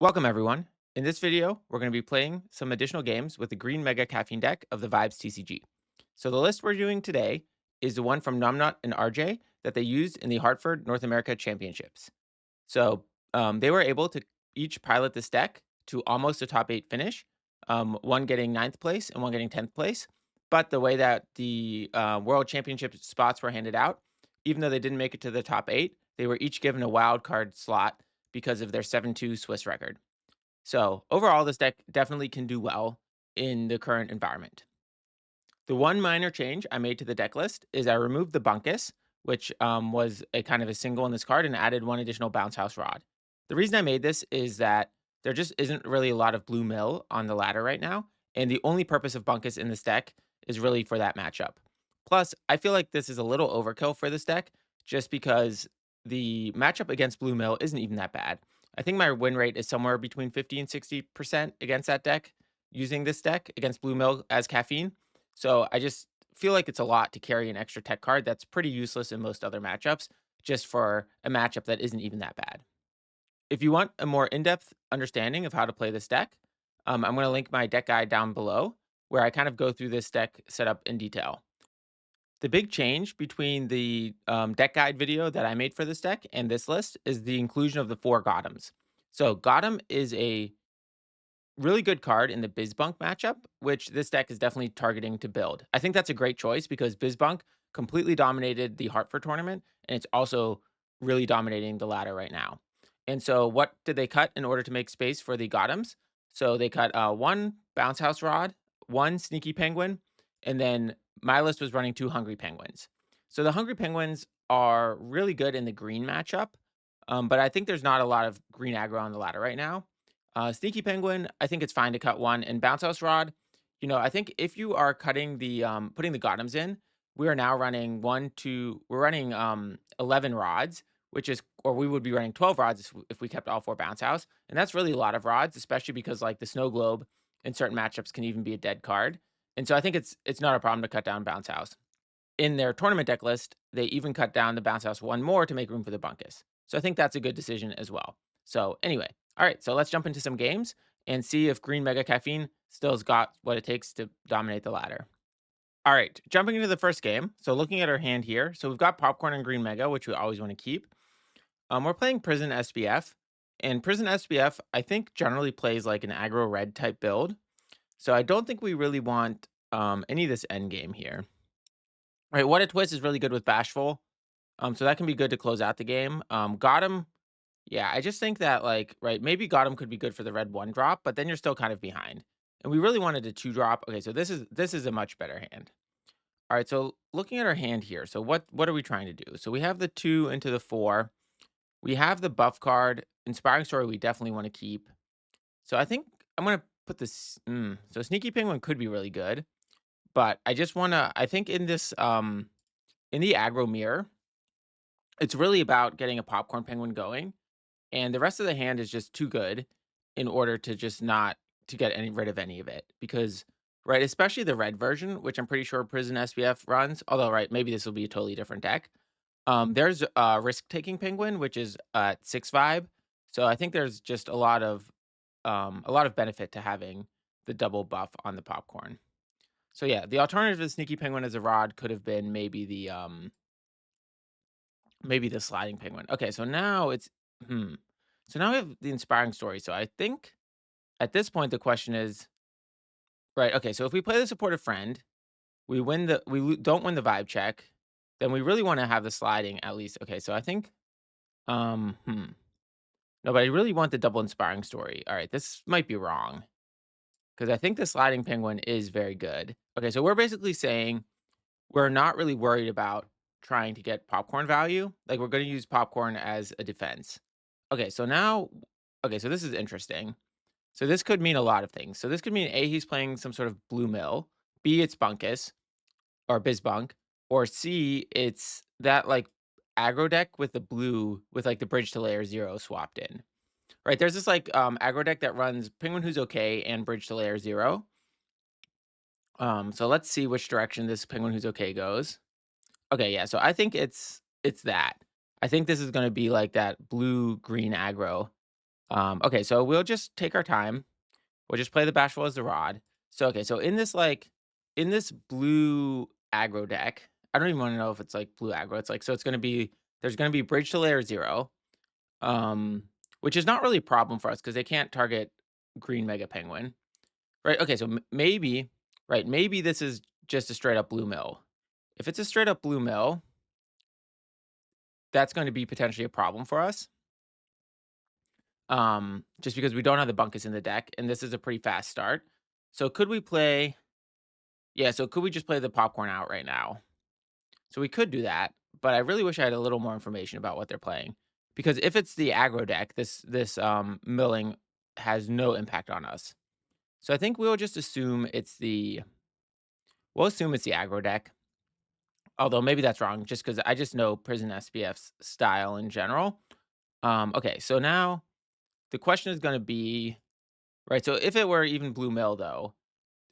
Welcome, everyone. In this video, we're going to be playing some additional games with the Green Mega Caffeine Deck of the Vibes TCG. So the list we're doing today is the one from Noimnot and RJ that they used in the Hartford North America Championships. So they were able to each pilot this deck to almost a top 8 finish, one getting ninth place and one getting 10th place. But the way that the World Championship spots were handed out, even though they didn't make it to the top 8, they were each given a wild card slot because of their 7-2 Swiss record. So overall, this deck definitely can do well in the current environment. The one minor change I made to the deck list is I removed the Bunkus, which was a kind of a single in this card, and added one additional BounceHouseRod. The reason I made this is that there just isn't really a lot of blue mill on the ladder right now, and the only purpose of Bunkus in this deck is really for that matchup. Plus, I feel like this is a little overkill for this deck, just because the matchup against blue mill isn't even that bad. I think my win rate is somewhere between 50 and 60% against that deck, using this deck against blue mill as caffeine. So I just feel like it's a lot to carry an extra tech card that's pretty useless in most other matchups, just for a matchup that isn't even that bad. If you want a more in-depth understanding of how to play this deck, I'm going to link my deck guide down below, where I kind of go through this deck setup in detail. The big change between the deck guide video that I made for this deck and this list is the inclusion of the 4 GotEms. So GotEm is a really good card in the Bizbunk matchup, which this deck is definitely targeting to build. I think that's a great choice because Bizbunk completely dominated the Hartford tournament, and it's also really dominating the ladder right now. And so, what did they cut in order to make space for the Gotems? So they cut one BounceHouseRod, one SneakyPenguin, and then my list was running 2 Hungry Penguins. So the Hungry Penguins are really good in the green matchup, but I think there's not a lot of green aggro on the ladder right now. Sneaky Penguin, I think it's fine to cut one. And BounceHouseRod, I think if you are cutting the putting the Gotems in, we are now running we're running 11 rods, which is, or we would be running 12 rods if we kept all 4 bounce house. And that's really a lot of rods, especially because like the snow globe in certain matchups can even be a dead card. And so I think it's not a problem to cut down bounce house. In their tournament deck list, they even cut down the bounce house one more to make room for the bunkus. So I think that's a good decision as well. So anyway, all right, so let's jump into some games and see if Green Mega Caffeine still's got what it takes to dominate the ladder. All right, jumping into the first game. So looking at our hand here, so we've got Popcorn and Green Mega, which we always want to keep. We're playing Prison SBF, and Prison SBF I think generally plays like an aggro red type build. So I don't think we really want any of this end game here. Right, WhataTwist is really good with Bashful, so that can be good to close out the game. GotEm, yeah, I just think that, like, right, maybe GotEm could be good for the red 1 drop, but then you're still kind of behind. And we really wanted a 2 drop. Okay, so this is a much better hand. All right, so looking at our hand here, so what are we trying to do? So we have the 2 into the 4. We have the buff card. Inspiring Story we definitely want to keep. So I think I'm gonna put this. So Sneaky Penguin could be really good, but I just wanna. I think in this in the aggro mirror, it's really about getting a popcorn penguin going, and the rest of the hand is just too good in order to just not to get any rid of any of it because right, especially the red version, which I'm pretty sure Prison SBF runs. Although, right, maybe this will be a totally different deck. There's risk taking penguin, which is 6 vibe. So I think there's just a lot of benefit to having the double buff on the popcorn. So yeah, the alternative to Sneaky Penguin as a rod could have been maybe the sliding penguin. Okay, so now it's hmm. So now we have the inspiring story. So I think at this point the question is right. Okay, so if we play the supportive friend, don't win the vibe check, then we really want to have the sliding at least. Okay, so I think um hmm. No, but I really want the double inspiring story. All right, this might be wrong because I think the sliding penguin is very good. Okay, so we're basically saying we're not really worried about trying to get popcorn value. Like, we're gonna use popcorn as a defense. Okay, so now okay, so this is interesting. So this could mean a lot of things. So this could mean A, he's playing some sort of blue mill, B, it's Bunkus or Bizbunk, or C, it's that, like, aggro deck with the blue with, like, the bridge to layer 0 swapped in. Right, there's this, like, aggro deck that runs Penguin Who's Okay and bridge to layer 0. So let's see which direction this Penguin Who's Okay goes. Okay, yeah, so I think it's that. I think this is gonna be like that blue-green aggro. Okay, so we'll just take our time. We'll just play the BashfulSwordsmanPenguin. So, okay, so in this blue aggro deck, I don't even wanna know if it's, like, blue aggro. It's, like, so it's gonna be there's gonna be Bridge to Layer 0, um, which is not really a problem for us because they can't target Green Mega Penguin, right? Okay, so maybe, right, maybe this is just a straight up blue mill. If it's a straight up blue mill, that's going to be potentially a problem for us. Just because we don't have the Bunkus in the deck, and this is a pretty fast start. So could we play? Yeah, so could we just play the popcorn out right now? So we could do that, but I really wish I had a little more information about what they're playing. Because if it's the aggro deck, this milling has no impact on us. So I think we'll assume it's the aggro deck. Although maybe that's wrong, just because I just know Prison SPF's style in general. Okay, so now the question is gonna be, right, so if it were even blue mill though,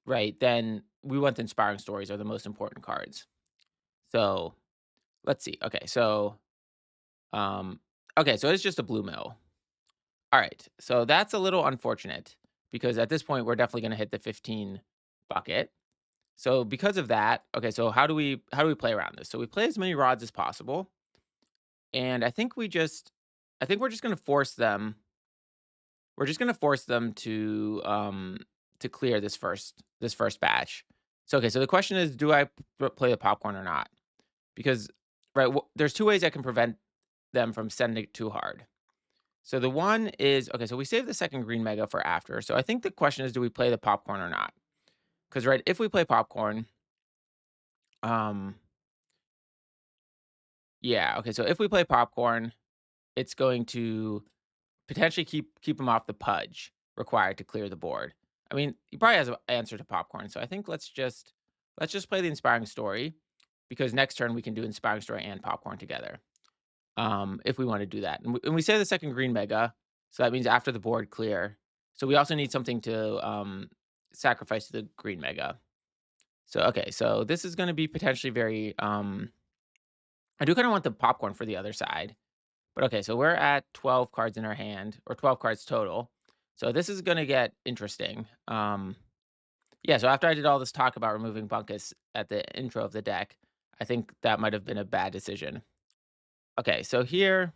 right, then we want the inspiring stories are the most important cards. So let's see. Um, okay, so it's just a blue mill. All right, so that's a little unfortunate because at this point we're definitely going to hit the 15 bucket. So because of that, okay, so how do we play around this? So we play as many rods as possible, and I think we're just going to force them. We're just going to force them to clear this first batch. So okay, so the question is, do I play the popcorn or not? Because right, there's two ways I can prevent them from sending it too hard. So the one is okay, so we save the second green mega for after. So I think the question is, do we play the popcorn or not? Because right, if we play popcorn, um, yeah, okay. So if we play popcorn, it's going to potentially keep him off the pudge required to clear the board. I mean, he probably has an answer to popcorn. So I think let's just play the inspiring story because next turn we can do inspiring story and popcorn together. If we want to do that. And we say the second green mega, so that means after the board clear. So we also need something to sacrifice to the green mega. So okay, so this is going to be potentially very. I do kind of want the popcorn for the other side, but okay, so we're at 12 cards in our hand, or 12 cards total. So this is going to get interesting. Yeah, so after I did all this talk about removing Bunkus at the intro of the deck, I think that might have been a bad decision. Okay, so here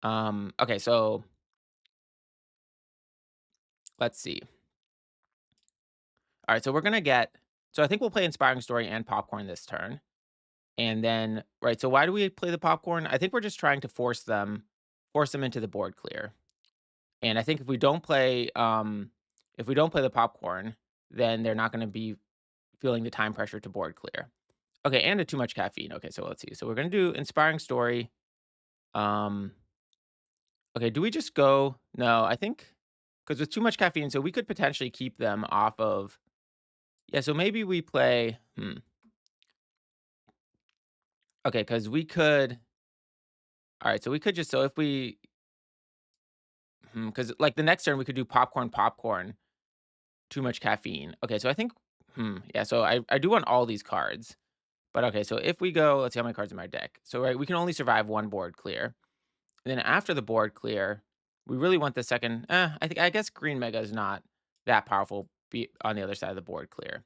okay, so let's see. All right, so we're gonna get. So I think we'll play Inspiring Story and Popcorn this turn, and then right. So why do we play the Popcorn? I think we're just trying to force them into the board clear. And I think if we don't play the Popcorn, then they're not going to be feeling the time pressure to board clear. Okay, and too much caffeine. Okay, so let's see. So we're gonna do Inspiring Story. Um, okay, do we just go? No, I think because with too much caffeine, so we could potentially keep them off of. Yeah, so maybe we play. Okay, because we could. All right, so we could just so if we because like the next turn we could do popcorn, too much caffeine. Okay, so I think yeah, so I do want all these cards. But okay, so if we go, let's see how many cards in my deck. So right, we can only survive one board clear. And then after the board clear, we really want the second. I guess Green Mega is not that powerful on the other side of the board clear.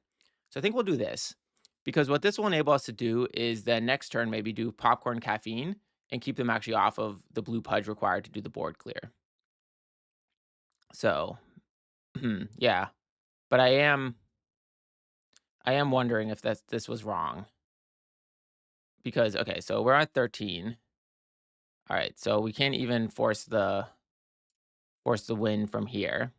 So I think we'll do this because what this will enable us to do is then next turn maybe do popcorn caffeine and keep them actually off of the blue pudge required to do the board clear. So yeah, but I am wondering if this was wrong because okay, so we're at 13. All right, so we can't even force the win from here.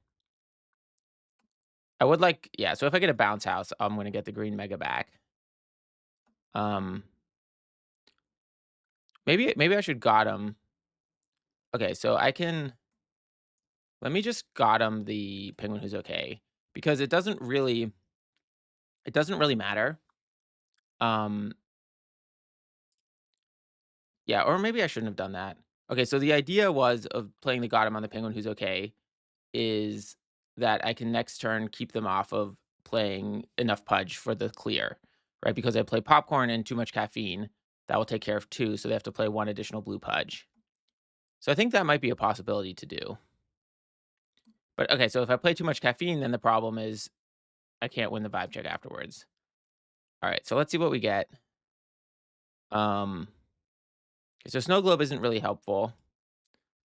I would like yeah, so if I get a bounce house, I'm gonna get the green mega back. Um, maybe I should GotEm. Okay, so I can let me just GotEm the penguin who's okay because it doesn't really matter. Um, yeah, or maybe I shouldn't have done that. Okay, so the idea was of playing the GotEm on the penguin who's okay is that I can next turn keep them off of playing enough pudge for the clear, right? Because I play popcorn and too much caffeine, that will take care of two, so they have to play one additional blue pudge. So I think that might be a possibility to do. But okay, so if I play too much caffeine, then the problem is I can't win the vibe check afterwards. All right, so let's see what we get. Okay, so Snow Globe isn't really helpful.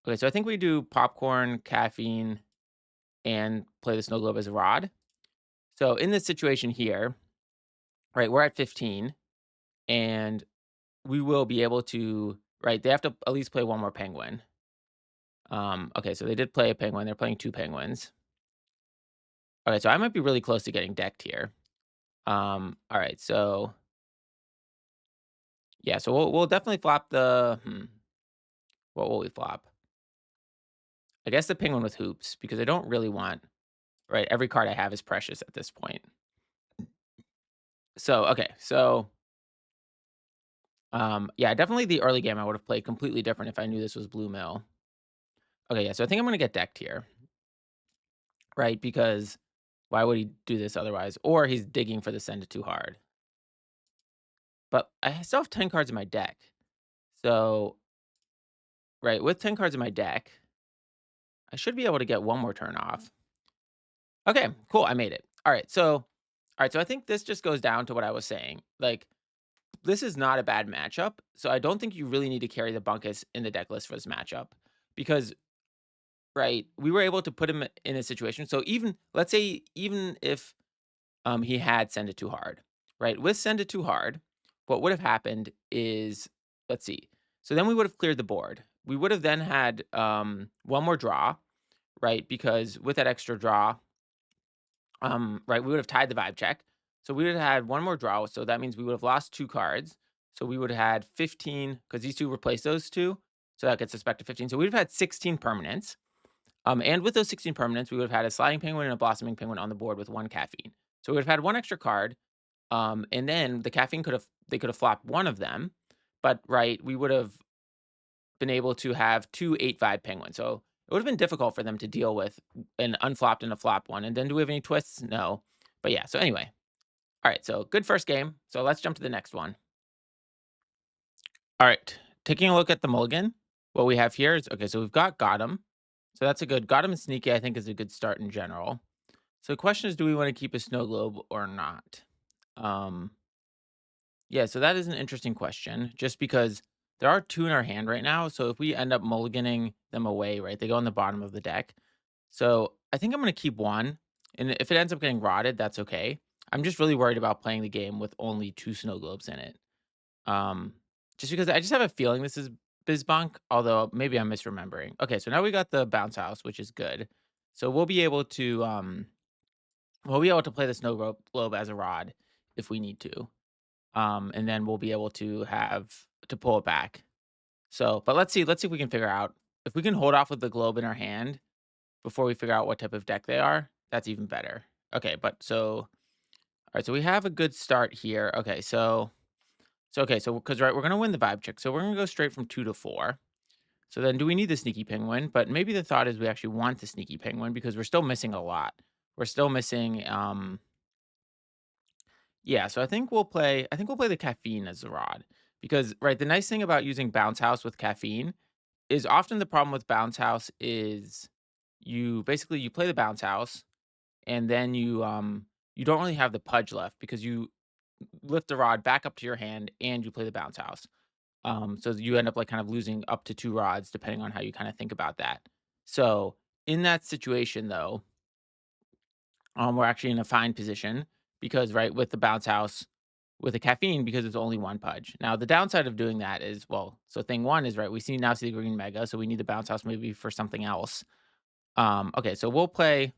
Okay, so I think we do popcorn, caffeine, and play the Snow Globe as a rod. So in this situation here, right, we're at 15, and we will be able to, right, they have to at least play one more penguin. Okay, so they did play a penguin. They're playing two penguins. Okay, so I might be really close to getting decked here. All right, so yeah, so we'll definitely flop the what will we flop? I guess the penguin with hoops because I don't really want, right, every card I have is precious at this point. So, okay, so yeah, definitely the early game I would have played completely different if I knew this was Blue Mill. Okay, yeah, so I think I'm gonna get decked here, right? Because why would he do this otherwise? Or he's digging for the send it too hard. But I still have 10 cards in my deck. So, right, with 10 cards in my deck, I should be able to get one more turn off. Okay, cool. I made it. All right, so I think this just goes down to what I was saying. Like, this is not a bad matchup. So I don't think you really need to carry the Bunkus in the deck list for this matchup. Because, right, we were able to put him in a situation. So even let's say even if he had send it too hard, right? With send it too hard, what would have happened is, let's see. So then we would have cleared the board. We would have then had one more draw, right? Because with that extra draw, right, we would have tied the vibe check. So we would have had one more draw. So that means we would have lost two cards. So we would have had 15 because these two replace those two. So that gets us back to 15. So we'd have had 16 permanents. And with those 16 permanents, we would have had a sliding penguin and a blossoming penguin on the board with one caffeine. So we would have had one extra card. And then the caffeine they could have flopped one of them. But right, we would have been able to have two 8/5 penguins. So it would have been difficult for them to deal with an unflopped and a flopped one. And then do we have any twists? No. But yeah, so anyway. All right, so good first game. So let's jump to the next one. All right, taking a look at the mulligan, what we have here is, okay, so we've got GotEm. So that's a good, GotEm and Sneaky, I think, is a good start in general. So the question is, do we want to keep a snow globe or not? Um, yeah, so that is an interesting question, just because there are two in our hand right now. So if we end up mulliganing them away, right, they go on the bottom of the deck. So I think I'm going to keep one. And if it ends up getting rotted, that's okay. I'm just really worried about playing the game with only two snow globes in it. Um, just because I just have a feeling this is Bizbunk, although maybe I'm misremembering. Okay, so now we got the bounce house, which is good. So we'll be able to play the globe as a rod if we need to. And then we'll be able to have to pull it back. So, but let's see if we can figure out if we can hold off with the globe in our hand before we figure out what type of deck they are. That's even better. Okay, but so all right, so we have a good start here. Okay, so because right, we're gonna win the vibe check, so we're gonna go straight from 2 to 4. So then, do we need the sneaky penguin? But maybe the thought is we actually want the sneaky penguin because we're still missing a lot. We're still missing. Yeah, so I think we'll play. I think we'll play the caffeine as the rod because right, the nice thing about using bounce house with caffeine is often the problem with bounce house is you basically you play the bounce house and then you don't really have the pudge left because you lift the rod back up to your hand and you play the bounce house. So you end up like kind of losing up to two rods depending on how you kind of think about that. So in that situation though, we're actually in a fine position because right with the bounce house with the caffeine because it's only one pudge. Now the downside of doing that is well, so thing one is right, we see the green mega, so we need the bounce house maybe for something else. Okay, so we'll play.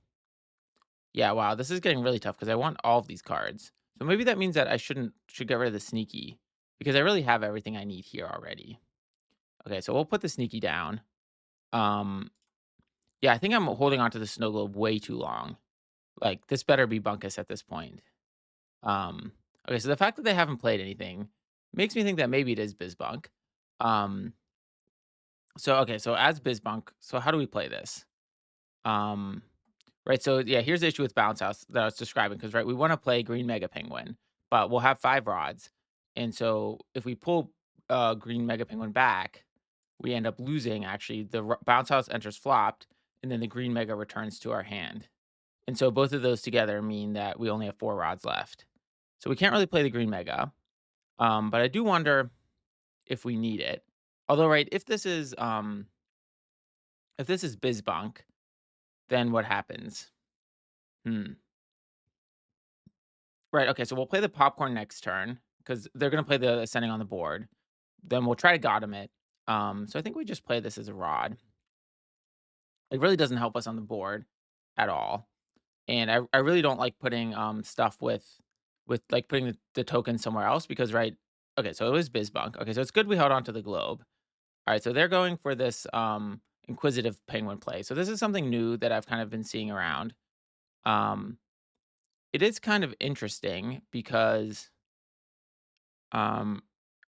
Yeah, wow, this is getting really tough because I want all of these cards. So maybe that means that I should get rid of the sneaky because I really have everything I need here already. Okay, so we'll put the sneaky down. Um, yeah, I think I'm holding on to the snow globe way too long. Like this better be bunkus at this point. Um, okay, so the fact that they haven't played anything makes me think that maybe it is Bizbunk. Um, so okay, so as Bizbunk, so how do we play this? Um, right, so yeah, here's the issue with Bounce House that I was describing because right, we want to play Green Mega Penguin, but we'll have five rods, and so if we pull Green Mega Penguin back, we end up losing actually. The bounce house enters flopped, and then the green mega returns to our hand. And so both of those together mean that we only have 4 rods left. So we can't really play the green mega. But I do wonder if we need it. Although, right, if this is Bizbunk, then what happens? Hmm. Right, okay, so we'll play the popcorn next turn because they're gonna play the ascending on the board. Then we'll try to GotEm it. So I think we just play this as a rod. It really doesn't help us on the board at all. And I really don't like putting stuff with like putting the token somewhere else because right. Okay, so it was Bizbunk. Okay, so it's good we held on to the globe. All right, so they're going for this inquisitive penguin play. So this is something new that I've kind of been seeing around. Um, it is kind of interesting because um,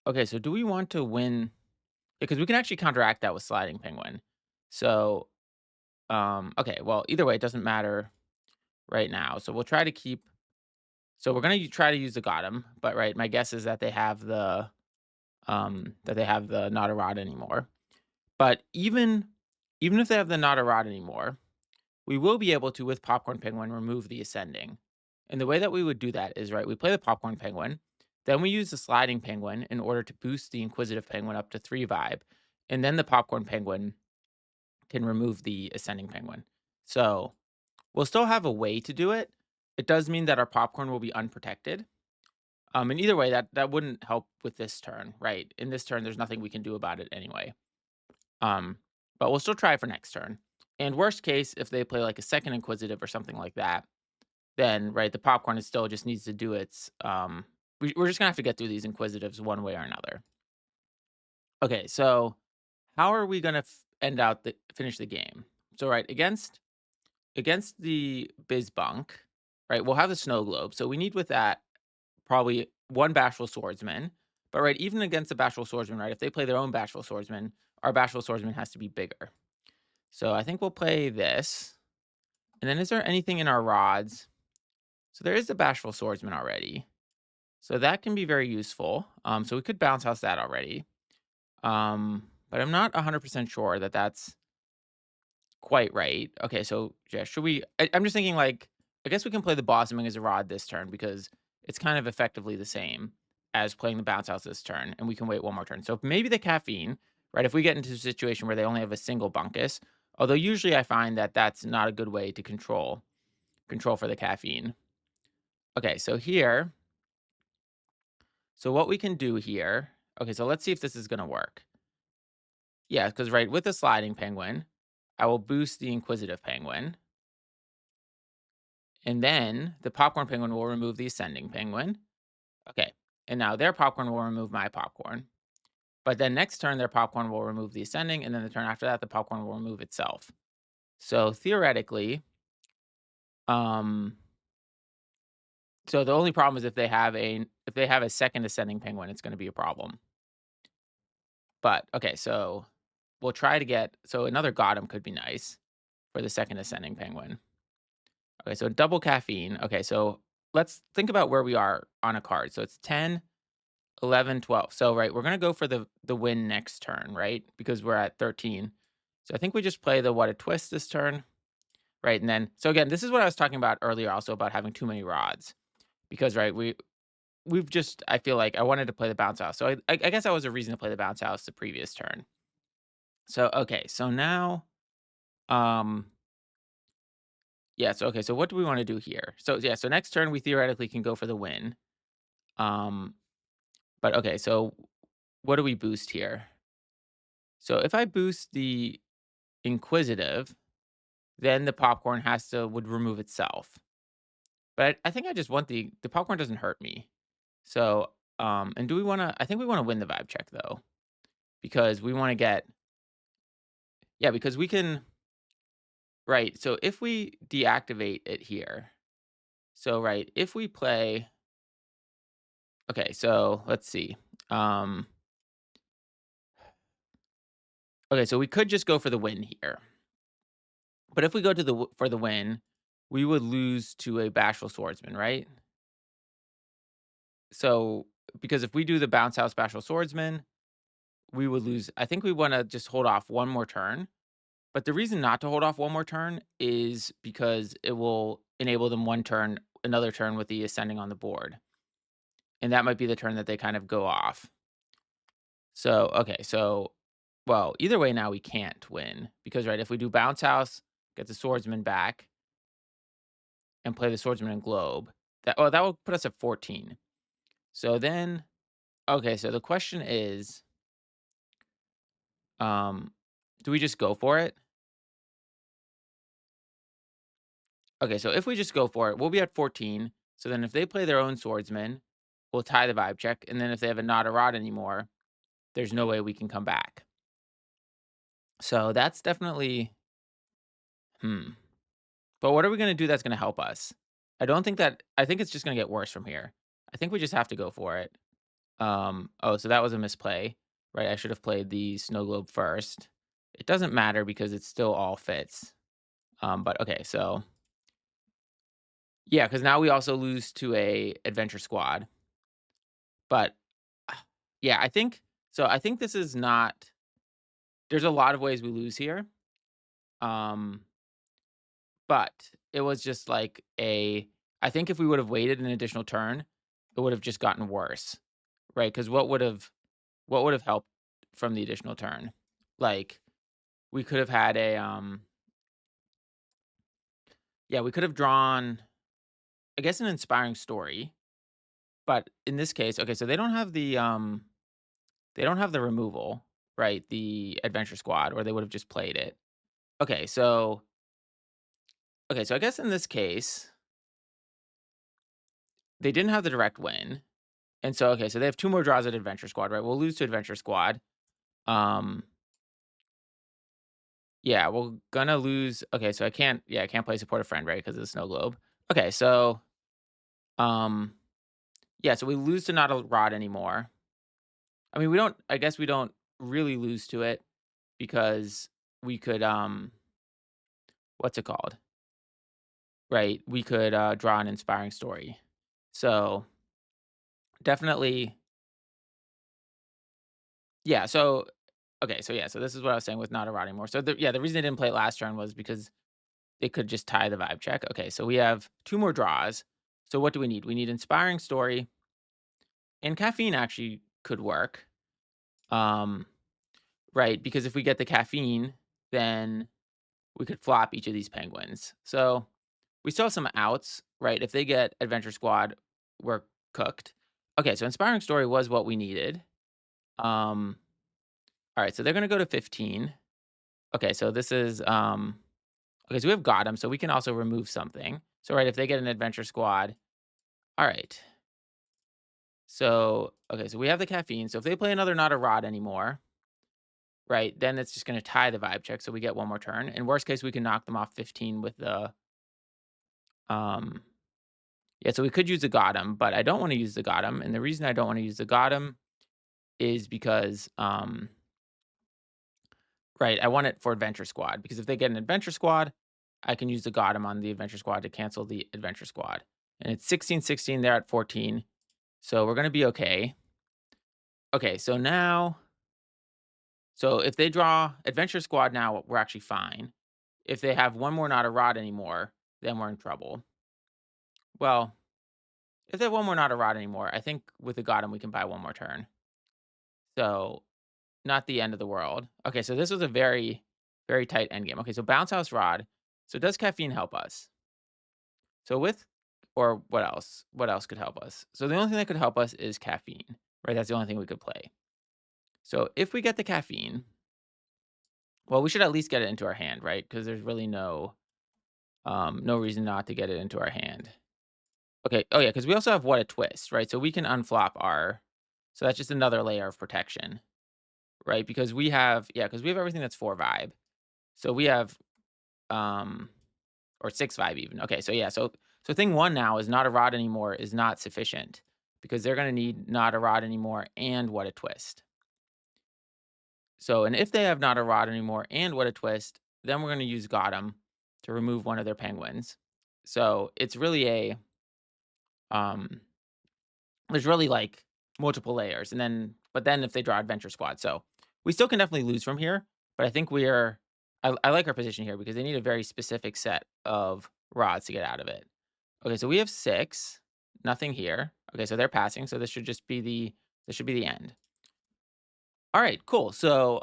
okay, so do we want to win? Because we can actually counteract that with sliding penguin. So okay, well either way, it doesn't matter right now. So we'll try to keep. So we're gonna try to use the GotEm, but right, my guess is that they have the not a rod anymore. But even if they have the not a rod anymore, we will be able to, with Popcorn Penguin, remove the ascending. And the way that we would do that is, right, we play the Popcorn Penguin, then we use the Sliding Penguin in order to boost the Inquisitive Penguin up to 3 vibe, and then the Popcorn Penguin can remove the Ascending Penguin. So we'll still have a way to do it. It does mean that our Popcorn will be unprotected. And either way, that wouldn't help with this turn, right? In this turn, there's nothing we can do about it anyway. Um, but we'll still try for next turn. And worst case, if they play like a second Inquisitive or something like that, then right, the popcorn is still just needs to do its. We're just gonna have to get through these Inquisitives one way or another. Okay, so how are we gonna finish the game? So right against the Bizbunk, right? We'll have the snow globe. So we need with that probably one bashful swordsman. But right, even against the bashful swordsman, right? If they play their own bashful swordsman, our bashful swordsman has to be bigger. So I think we'll play this. And then is there anything in our rods? So there is the bashful swordsman already. So that can be very useful. So we could bounce house that already. But I'm not 100% sure that that's quite right. Okay, so yeah, should we? I'm just thinking like, I guess we can play the blossoming as a rod this turn because it's kind of effectively the same as playing the bounce house this turn, and we can wait one more turn. So maybe the caffeine, right? If we get into a situation where they only have a single bunkus, although usually I find that that's not a good way to control for the caffeine. Okay, so here, so what we can do here, okay, so let's see if this is gonna work. Yeah, because right, with the sliding penguin, I will boost the inquisitive penguin. And then the popcorn penguin will remove the ascending penguin. Okay. And now their popcorn will remove my popcorn. But then next turn, their popcorn will remove the ascending. And then the turn after that, the popcorn will remove itself. So theoretically, um, so the only problem is if they have a second ascending penguin, it's going to be a problem. But okay, so we'll try to get so another GotEm could be nice for the second ascending penguin. Okay, so double caffeine. Okay, so let's think about where we are on a card. So it's 10, 11, 12. So, right, we're going to go for the win next turn, right? Because we're at 13. So I think we just play the WhataTwist this turn, right? And then, so again, this is what I was talking about earlier also about having too many rods. Because, right, we've just, I feel like I wanted to play the bounce house. So I guess that was a reason to play the bounce house the previous turn. So, okay, so now, um, yeah, so, okay, so what do we want to do here? So, yeah, so next turn we theoretically can go for the win. Um, but okay, so what do we boost here? So if I boost the inquisitive, then the popcorn would remove itself. But I think I just want the popcorn doesn't hurt me. So and do we want to? I think we want to win the vibe check though, because we want to get because we can right. So if we deactivate it here, so right if we play okay, so let's see. Um, okay, so we could just go for the win here. But if we go to for the win, we would lose to a bashful swordsman, right? So because if we do the bounce house bashful swordsman, we would lose. I think we wanna just hold off one more turn, but the reason not to hold off one more turn is because it will enable them another turn with the ascending on the board, and that might be the turn that they kind of go off. So, okay, so well, either way now we can't win because, right, if we do Bounce House, get the Swordsman back, and play the Swordsman and Globe, that will put us at 14. So then okay, so the question is, um, do we just go for it? Okay, so if we just go for it, we'll be at 14. So then if they play their own swordsman, we'll tie the vibe check. And then if they have a not a rod anymore, there's no way we can come back. So that's definitely hmm. But what are we gonna do that's gonna help us? I think it's just gonna get worse from here. I think we just have to go for it. Oh, so that was a misplay, right? I should have played the snow globe first. It doesn't matter because it still all fits. But okay, so yeah, because now we also lose to a adventure squad. But yeah, I think this is not there's a lot of ways we lose here. Um, but it was just like I think if we would have waited an additional turn, it would have just gotten worse, right? Because what would have helped from the additional turn? Like we could have had yeah, we could have drawn, I guess, an inspiring story. But in this case, okay, so they don't have the removal, right? The adventure squad, or they would have just played it. Okay, so I guess in this case, they didn't have the direct win. And so okay, so they have 2 more draws at Adventure Squad, right? We'll lose to Adventure Squad. Um, yeah, we're gonna lose. Okay, so I can't play Supportive Friend, right? Because of the Snow Globe. Okay, so um, yeah, so we lose to not a rod anymore. I mean, I guess we don't really lose to it because we could what's it called? Right? We could draw an inspiring story. So definitely, yeah. So okay, so yeah, so this is what I was saying with not a rod anymore. So the reason they didn't play it last turn was because they could just tie the vibe check. Okay, so we have 2 more draws. So what do we need? We need inspiring story, and caffeine actually could work. Um, right, because if we get the caffeine, then we could flop each of these penguins. So we still have some outs, right? If they get Adventure Squad, we're cooked. Okay, so inspiring story was what we needed. Um, all right, so they're gonna go to 15. Okay, so this is okay, so we have GotEm, so we can also remove something. So, right, if they get an adventure squad, all right. So, okay, so we have the caffeine. So if they play another not a rod anymore, right, then it's just gonna tie the vibe check. So we get one more turn. In worst case, we can knock them off 15 with the um yeah, so we could use the GotEm, but I don't want to use the GotEm. And the reason I don't want to use the GotEm is because right, I want it for adventure squad because if they get an adventure squad, I can use the GotEm on the adventure squad to cancel the adventure squad. And it's 16-16, they're at 14. So we're gonna be okay. Okay, so now so if they draw Adventure Squad now, we're actually fine. If they have one more not a rod anymore, then we're in trouble. Well, if they have one more not a rod anymore, I think with the Gotham we can buy one more turn. So not the end of the world. Okay, so this was a very, very tight end game. Okay, so BounceHouseRod. So does caffeine help us? So with or what else? What else could help us? So the only thing that could help us is caffeine, right? That's the only thing we could play. So if we get the caffeine, well, we should at least get it into our hand, right? Because there's really no reason not to get it into our hand. Okay. Oh yeah, because we also have WhataTwist, right? So we can unflop our. So that's just another layer of protection, right? Because we have everything that's 4 vibe. So we have um or 6 vibe even. Okay, so yeah, so thing 1 now is not a rod anymore is not sufficient because they're gonna need not a rod anymore and WhataTwist. So, and if they have not a rod anymore and WhataTwist, then we're going to use GotEm to remove one of their penguins. So it's really um, there's really like multiple layers, and then but then if they draw Adventure Squad, so We still can definitely lose from here, but I think I like our position here because they need a very specific set of rods to get out of it. Okay, so we have 6, nothing here. Okay, so they're passing, so this should be the end. All right, cool. So,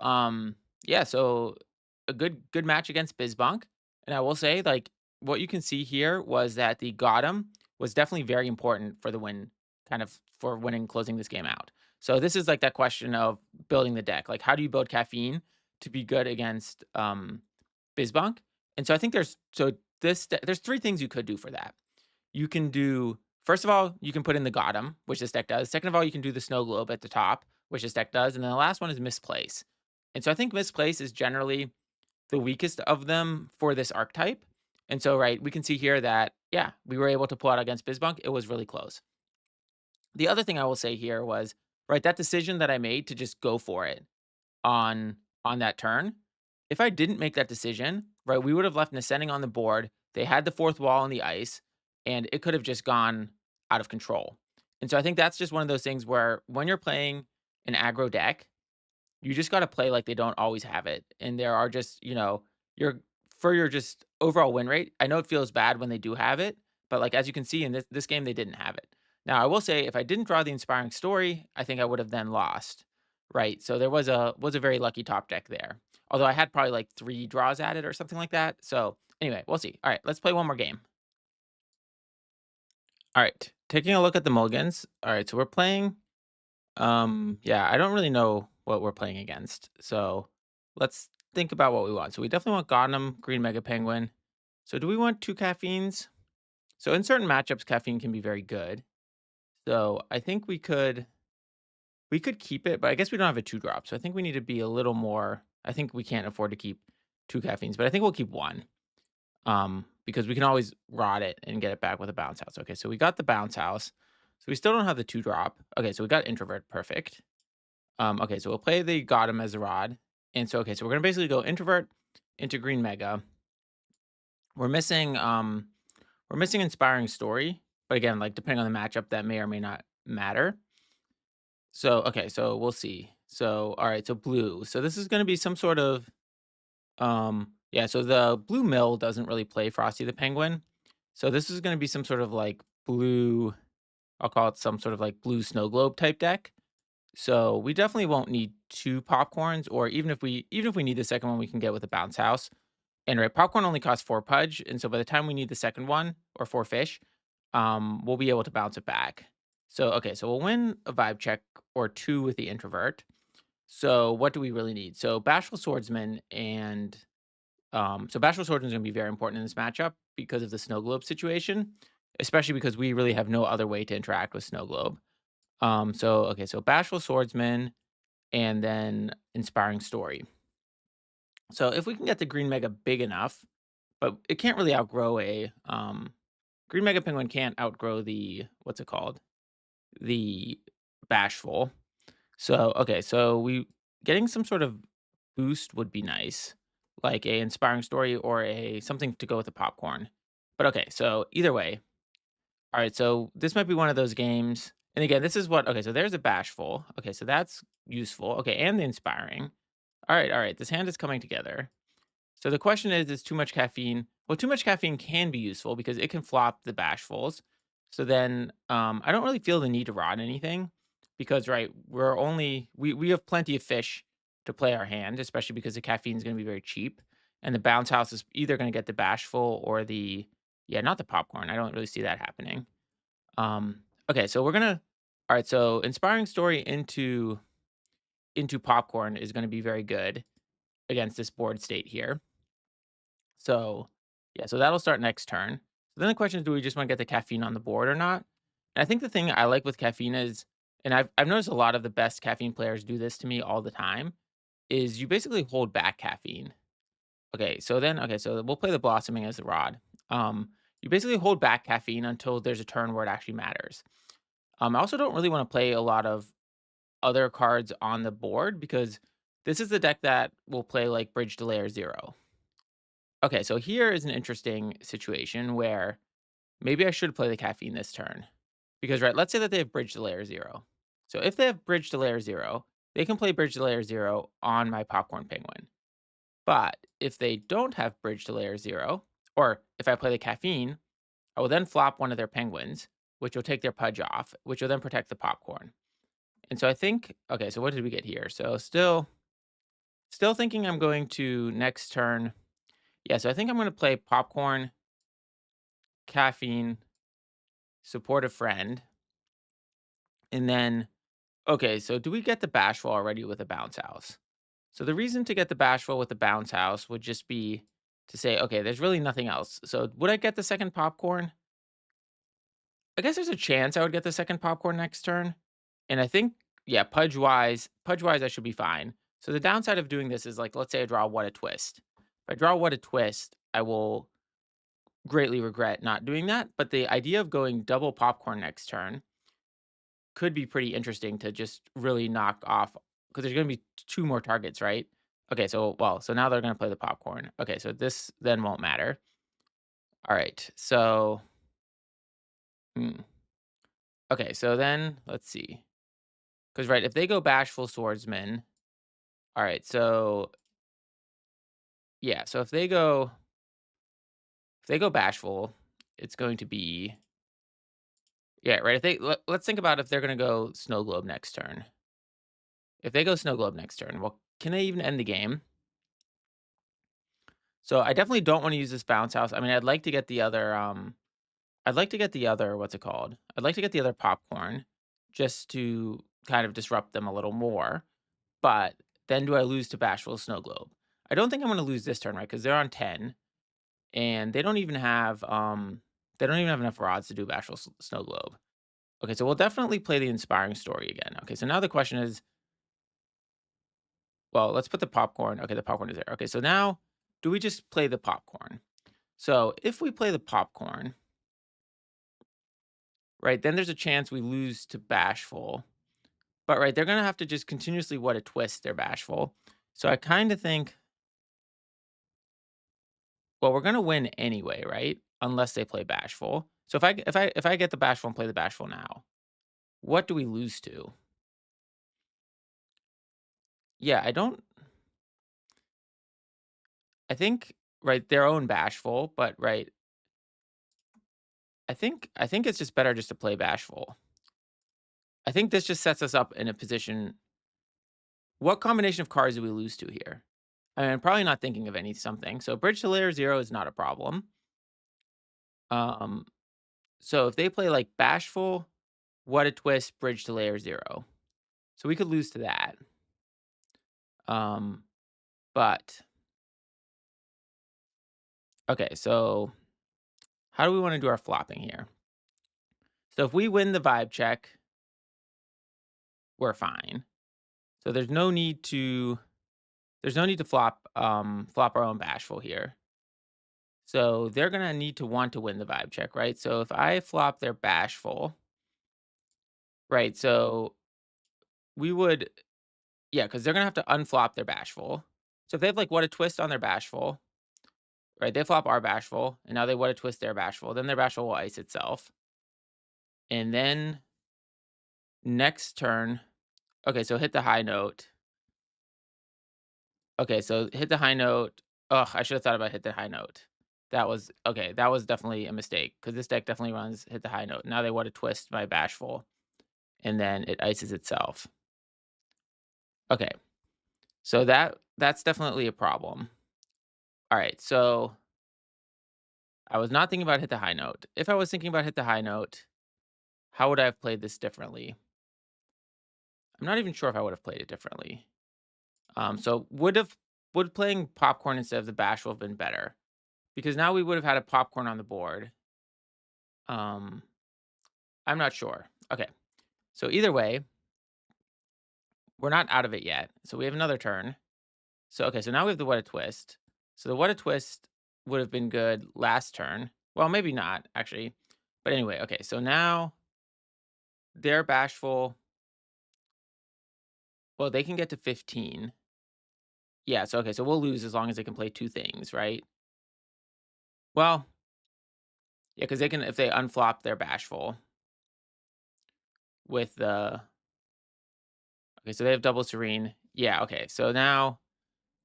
yeah, so a good match against Bizbunk, and I will say, like, what you can see here was that the GotEm was definitely very important for the win, kind of for winning, closing this game out. So this is like that question of building the deck. Like, how do you build caffeine to be good against Bizbunk? And so I think there's 3 things you could do for that. You can do first of all, you can put in the GotEm, which this deck does. Second of all, you can do the Snow Globe at the top, which this deck does. And then the last one is Misplace. And so I think Misplace is generally the weakest of them for this archetype. And so, right, we can see here that, yeah, we were able to pull out against Bizbunk. It was really close. The other thing I will say here was, right, that decision that I made to just go for it on on that turn. If I didn't make that decision, right, we would have left an ascending on the board. They had the 4th wall on the ice, and it could have just gone out of control. And so I think that's just one of those things where when you're playing an aggro deck, you just gotta play like they don't always have it. And there are just, your for your just overall win rate, I know it feels bad when they do have it, but like as you can see in this game, they didn't have it. Now I will say if I didn't draw the inspiring story, I think I would have then lost. Right. So there was a very lucky top deck there. Although I had probably like 3 draws at it or something like that. So anyway, we'll see. All right, let's play one more game. All right. Taking a look at the mulligans. All right, so we're playing yeah, I don't really know what we're playing against. So let's think about what we want. So we definitely want GotEm, Green Mega Penguin. So do we want 2 caffeines? So in certain matchups, caffeine can be very good. So I think we could keep it, but I guess we don't have a 2 drop. So I think we need to be a little more. I think we can't afford to keep 2 caffeines, but I think we'll keep 1. Because we can always rot it and get it back with a bounce house. Okay, so we got the bounce house. So we still don't have the 2 drop. Okay, so we got introvert, perfect. Okay, so we'll play the GotEm as a rod. And so, okay, so we're gonna basically go introvert into Green Mega. We're missing inspiring story, but again, like depending on the matchup, that may or may not matter. So okay, so we'll see. So all right, so blue. So this is gonna be some sort of yeah, so the blue mill doesn't really play Frosty the Penguin. So this is gonna be some sort of like blue, I'll call it some sort of like blue snow globe type deck. So we definitely won't need 2 popcorns, or even if we need the second one, we can get with a bounce house. And right, popcorn only costs 4 pudge, and so by the time we need the second one or 4 fish, we'll be able to bounce it back. So okay, so we'll win a vibe check or 2 with the introvert. So what do we really need? So Bashful Swordsman and Bashful Swordsman is going to be very important in this matchup because of the snow globe situation, especially because we really have no other way to interact with snow globe. So okay, so Bashful Swordsman and then Inspiring Story. So if we can get the Green Mega big enough, but it can't really outgrow a Green Mega Penguin can't outgrow the what's it called? The Bashful. So okay, so we getting some sort of boost would be nice, like a inspiring story or a something to go with the popcorn. But okay, so either way, all right, so this might be one of those games. And again, this is what okay, so there's a bashful. Okay, so that's useful. Okay, and the inspiring. All right, this hand is coming together. So the question is too much caffeine? Well, too much caffeine can be useful because it can flop the bashfuls. So then I don't really feel the need to rod anything because right, we have plenty of fish to play our hand, especially because the caffeine is going to be very cheap. And the bounce house is either going to get the bashful or the yeah, not the popcorn. I don't really see that happening. Okay, so we're gonna all right, so inspiring story into popcorn is gonna be very good against this board state here. So yeah, so that'll start next turn. So then the question is, do we just want to get the caffeine on the board or not? And I think the thing I like with caffeine is, and I've noticed a lot of the best caffeine players do this to me all the time, is you basically hold back caffeine. Okay, so we'll play the blossoming as the rod. You basically hold back caffeine until there's a turn where it actually matters. I also don't really want to play a lot of other cards on the board because this is the deck that will play like Bridge to Layer 0. Okay, so here is an interesting situation where maybe I should play the caffeine this turn. Because, right, let's say that they have Bridge to Layer 0. So if they have Bridge to Layer 0, they can play bridge to layer 0 on my popcorn penguin. But if they don't have bridge to layer 0, or if I play the caffeine, I will then flop one of their penguins, which will take their pudge off, which will then protect the popcorn. And so I think, okay, so what did we get here? So still thinking I'm going to next turn. Yeah, so I think I'm going to play popcorn, caffeine, supportive friend. And then, okay, so do we get the bashful already with a bounce house? So the reason to get the bashful with the bounce house would just be to say, okay, there's really nothing else. So would I get the second popcorn? I guess there's a chance I would get the second popcorn next turn. And I think, yeah, pudge wise, I should be fine. So the downside of doing this is like, let's say I draw what a twist. If I draw what a twist, I will greatly regret not doing that. But the idea of going double popcorn next turn could be pretty interesting to just really knock off because there's going to be two more targets, right? Okay, so well, so now they're going to play the popcorn. Okay, so this then won't matter. All right, so hmm. Okay, so then let's see. Because right, if they go bashful swordsman, all right, so yeah, so if they go bashful, it's going to be yeah, right. If let's think about if they're going to go snow globe next turn. If they go snow globe next turn, well, can they even end the game? So I definitely don't want to use this bounce house. I mean, I'd like to get the other I'd like to get the other what's it called? I'd like to get the other popcorn just to kind of disrupt them a little more. But then do I lose to bashful snow globe? I don't think I'm going to lose this turn, right? Because they're on 10 and they don't even have enough rods to do bashful snow globe. Okay, so we'll definitely play the inspiring story again. Okay, so now the question is, well, let's put the popcorn. Okay, the popcorn is there. Okay, so now do we just play the popcorn? So if we play the popcorn, right, then there's a chance we lose to bashful. But right, they're gonna have to just continuously what a twist their bashful. So I kind of think, well, we're gonna win anyway, right? Unless they play bashful. So if I get the bashful and play the bashful now, what do we lose to? Yeah, I think right, their own bashful, but right, I think it's just better just to play bashful. I think this just sets us up in a position. What combination of cards do we lose to here? I mean, I'm probably not thinking of any something. So bridge to layer 0 is not a problem. Um, so if they play like bashful, what a twist, bridge to layer 0. So we could lose to that. Um, but okay, so how do we want to do our flopping here? So if we win the vibe check, we're fine. So there's no need to flop our own bashful here. So they're gonna need to want to win the vibe check, right? So if I flop their bashful, right? So we would, yeah, because they're gonna have to unflop their bashful. So if they have like what a twist on their bashful, right? They flop our bashful, and now they what a twist their bashful. Then their bashful will ice itself, and then next turn, okay, so hit the high note. Okay, so hit the high note. Ugh, I should have thought about hit the high note. That was okay. That was definitely a mistake because this deck definitely runs hit the high note. Now they want to twist my bashful, and then it ices itself. Okay, so that's definitely a problem. All right, so I was not thinking about hit the high note. If I was thinking about hit the high note, how would I have played this differently? I'm not even sure if I would have played it differently. So would playing popcorn instead of the bashful have been better? Because now we would have had a popcorn on the board. Um, I'm not sure. Okay. So either way, we're not out of it yet. So we have another turn. So okay, so now we have the what a twist. So the what a twist would have been good last turn. Well, maybe not actually. But anyway, okay. So now they're bashful. Well, they can get to 15. Yeah, so okay, so we'll lose as long as they can play two things, right? Well, yeah, because they can if they unflop their bashful with the Okay, so they have double serene. Yeah, okay. So now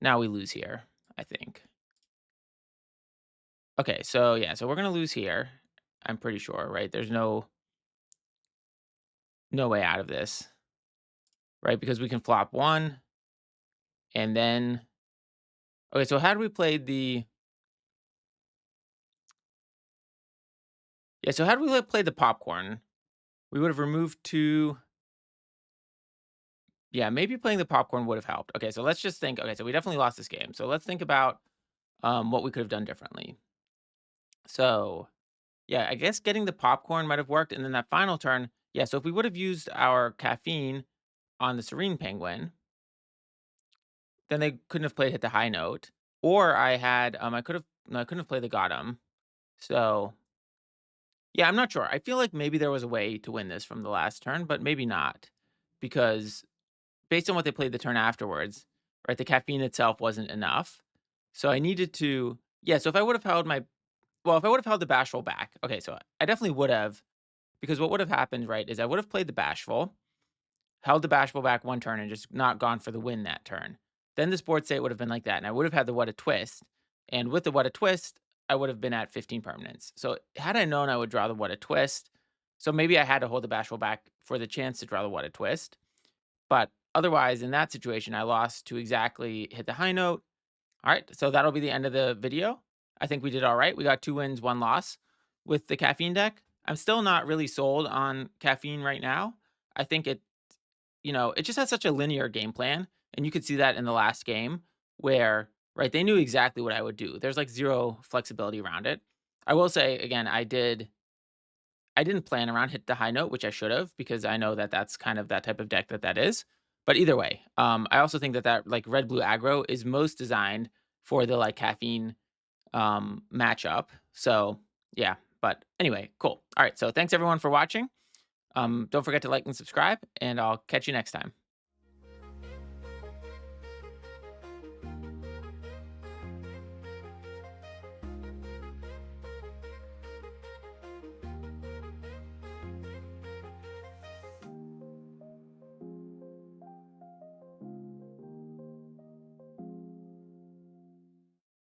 we lose here, I think. Okay, so yeah, so we're gonna lose here. I'm pretty sure, right? There's no way out of this, right? Because we can flop one and then okay, so had we played the yeah, so had we played the popcorn, we would have removed two. Yeah, maybe playing the popcorn would have helped. Okay, so let's just think. Okay, so we definitely lost this game. So let's think about what we could have done differently. So yeah, I guess getting the popcorn might have worked, and then that final turn, yeah. So if we would have used our caffeine on the serene penguin, then they couldn't have played hit the high note, or I had I could have no, I couldn't have played the GotEm. So yeah, I'm not sure. I feel like maybe there was a way to win this from the last turn, but maybe not, because based on what they played the turn afterwards, right, the caffeine itself wasn't enough. So I needed to yeah, so if I would have held my well, if I would have held the bashful back, okay, so I definitely would have, because what would have happened, right, is I would have played the bashful, held the bashful back one turn, and just not gone for the win that turn. Then this board state would have been like that, and I would have had the WhataTwist. And with the WhataTwist, I would have been at 15 permanents. So had I known I would draw the WhataTwist, so maybe I had to hold the bashful back for the chance to draw the WhataTwist. But otherwise, in that situation, I lost to exactly hit the high note. All right, so that'll be the end of the video. I think we did all right. We got 2 wins, 1 loss with the caffeine deck. I'm still not really sold on caffeine right now. I think it just has such a linear game plan, and you could see that in the last game where, right, they knew exactly what I would do. There's like zero flexibility around it. I will say again, I didn't plan around hit the high note, which I should have, because I know that that's kind of that type of deck that is. But either way, I also think that like red blue aggro is most designed for the like caffeine matchup. So yeah, but anyway, cool. All right, so thanks everyone for watching. Don't forget to like and subscribe, and I'll catch you next time.